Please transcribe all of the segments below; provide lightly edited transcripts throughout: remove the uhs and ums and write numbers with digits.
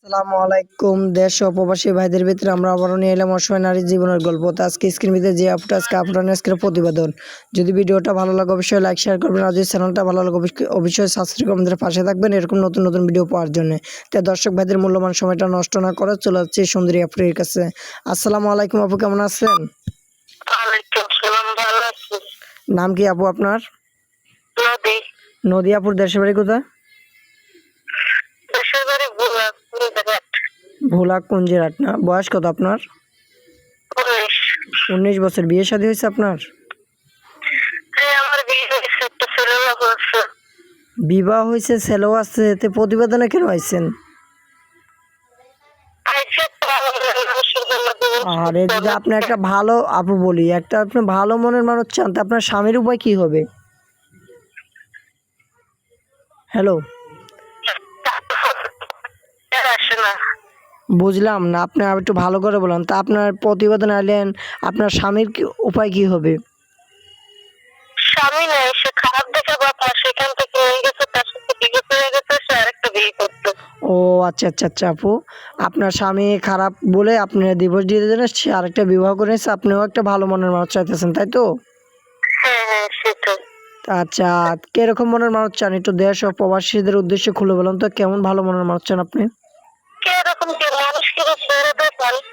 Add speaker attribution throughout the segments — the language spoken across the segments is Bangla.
Speaker 1: আসসালামু আলাইকুম। দেশ ও প্রবাসী ভাইদের ভিতরে আমরা আবারও নিয়ে এলাম অসহায় নারীর জীবনের গল্প। তো আজকে স্ক্রিন ভিতরে যে আপুটা আজকে আপনার আজকের প্রতিবেদন। যদি ভিডিওটা ভালো লাগে অবশ্যই লাইক শেয়ার করবেন, আর যদি চ্যানেলটা ভালো লাগে অবশ্যই সাবস্ক্রাইব করে আমাদের পাশে থাকবেন এরকম নতুন নতুন ভিডিও পাওয়ার জন্য। তাই দর্শক ভাইদের মূল্যবান সময়টা নষ্ট না করে চলে যাচ্ছে সুন্দরী আপুর কাছে। আসসালামু আলাইকুম আপু, কেমন আছেন?
Speaker 2: ওয়ালাইকুম সালাম, ভালো আছি।
Speaker 1: নাম কি আপু আপনার?
Speaker 2: নদী।
Speaker 1: নদী আপুর দেশের বাড়ি কোথায়?
Speaker 2: দেশের বাড়ি ভোলাঘাট।
Speaker 1: ভোলা কুঞ্জিরাট না? বয়স কত আপনার?
Speaker 2: 19।
Speaker 1: 19 বছর। বিয়ে শাদী হয়েছে আপনার?
Speaker 2: হ্যাঁ, আমার বিয়ে হয়েছে, একটা ছেলে হয়েছে।
Speaker 1: বিবাহ হয়েছে, ছেলেও আছে, এতে প্রতিবেদনে কেন আইছেন?
Speaker 2: আইসে তো মানুষের জন্য জীবন
Speaker 1: আর এই যদি আপনি একটা ভালো আপু বলি, একটা আপনি ভালো মনের মানুষ চান, তা আপনার স্বামীর উপায় কি হবে? হ্যালো,
Speaker 2: আসে না।
Speaker 1: বুঝলাম না, আপনি আর একটু ভালো করে বলেন। তা আপনার প্রতিবেদন আইলেন, আপনার স্বামীর উপায় কি হবে?
Speaker 2: স্বামী নেই, সে খারাপ দেখে বাবা সেখান থেকে নিয়ে গেছে, তার সাথে বিয়ে করে গেছে, সে আরেকটা বিয়ে করতো।
Speaker 1: ও আচ্ছা আচ্ছা আচ্ছা আপু, আপনার স্বামী খারাপ বলে আপনি ডিভোর্স দিয়ে দিলেন, সে আরেকটা বিবাহ করেছে, আপনিও একটা ভালো মনের মানুষ চাইতেছেন, তাই তো?
Speaker 2: হ্যাঁ হ্যাঁ, সেটাই।
Speaker 1: আচ্ছা, কিরকম মনের মানুষ চান একটু দেশ ও প্রবাসীদের উদ্দেশ্যে খুলে বলুন তো, কেমন ভালো মনের মানুষ চান আপনি?
Speaker 2: কিরকম কি মানুষ কিরকম ছেড়ে দেয় মানুষ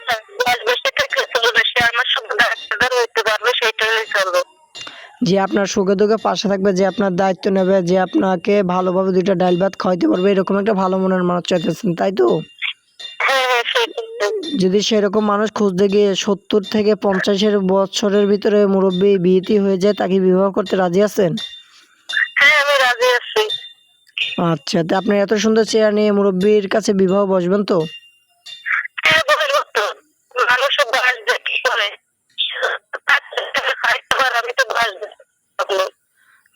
Speaker 2: আসবে, সেটাকে চলবে, সে আমার সঙ্গে ডাক্তার হইতে পারবে, সেটাই চলবে।
Speaker 1: যে আপনার সুখে দুঃখে পাশে থাকবে, যে আপনার দায়িত্ব নেবে, যে আপনাকে ভালোভাবে দুইটা ডাল ভাত খাওয়াইতে পারবে, এরকম একটা ভালো মনের মানুষ চাইতেছেন, তাই তো?
Speaker 2: হ্যাঁ হ্যাঁ, সেটাই।
Speaker 1: যদি সেরকম মানুষ খুঁজতে গিয়ে 70 থেকে 50 বছরের ভিতরে মুরব্বী বিয়েটি হয়ে যায়, তাকে বিবাহ করতে রাজি আছেন?
Speaker 2: হ্যাঁ, আমি রাজি আছি।
Speaker 1: আচ্ছা, তো আপনি এত সুন্দর চেয়ার নিয়ে মুরব্বীর কাছে বিবাহ বসবেন তো?
Speaker 2: হ্যাঁ, বলবো তো। মানুষের বাসবে কি করে? খাইতে পারে, আমি তো বাসবে।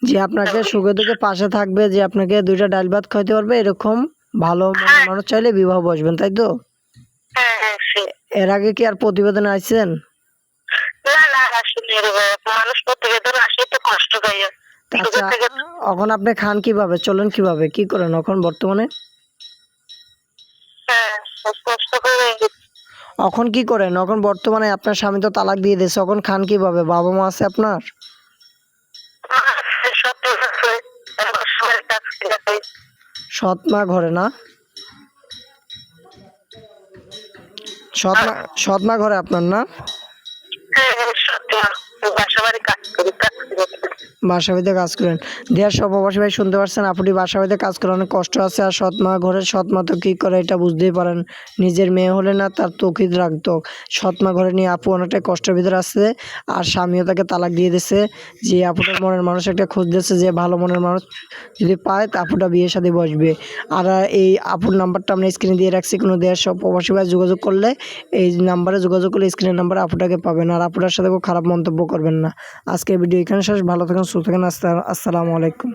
Speaker 1: যে আপনাকে সুখে দুঃখে পাশে থাকবে, যে আপনাকে দুইটা ডাল ভাত খাইতে পারবে, এরকম ভালো মনের মানুষ চাইলে বিবাহ বসবেন, তাই তো?
Speaker 2: হ্যাঁ হ্যাঁ,
Speaker 1: এর আগে কি আর প্রতিবেদনে আইছেন?
Speaker 2: না না, আসলে মানুষ প্রতিবেদন আসে তো কষ্ট পাইয়া।
Speaker 1: আচ্ছা, এখন আপনি খান কিভাবে, চলেন কিভাবে, কি করেন এখন বর্তমানে?
Speaker 2: হ্যাঁ, কষ্ট করে।
Speaker 1: এখন কি করেন এখন বর্তমানে? আপনার স্বামী তো তালাক দিয়ে দিয়েছে, এখন খান কিভাবে? বাবা মা আছে আপনার?
Speaker 2: সব আছে, সবাই কাজ করে।
Speaker 1: সৎ মা ঘরে না? সৎ মা ঘরে আপনার না?
Speaker 2: হ্যাঁ হ্যাঁ, সত্যি। বাসা বাড়ি কাজ করি, কাজ করি।
Speaker 1: বাসা বাড়িতে কাজ করেন। দেড় সব প্রবাসী ভাই শুনতে পারছেন, আপনি বাসা বাড়িতে কাজ করে অনেক কষ্ট আছে। আর সৎ মা ঘরে, সৎ মা তো কী করে এটা বুঝতেই পারেন, নিজের মেয়ে হলে না তার তৌকিদ রাখতো। সৎ মা ঘরে নিয়ে আপু অনেকটাই কষ্টের ভিতরে আছে। আর স্বামীও তাকে তালাক দিয়ে দিয়েছে। যে আপুটার মনের মানুষ একটা খোঁজ দিয়েছে, যে ভালো মনের মানুষ যদি পায় তা আপুটা বিয়ের সাথে বসবে। আর এই আপুর নাম্বারটা আমরা স্ক্রিনে দিয়ে রাখছি, কোনো দেশ সব প্রবাসী ভাই যোগাযোগ করলে এই নাম্বারে যোগাযোগ করলে স্ক্রিনের নাম্বারে আপুটাকে পাবেন। আর আপুটার সাথে খুব খারাপ মন্তব্য করবেন না। আজকের ভিডিও এখানে শেষ। ভালো থাকেন, সুস্থ থাকেন। আসসালামু আলাইকুম।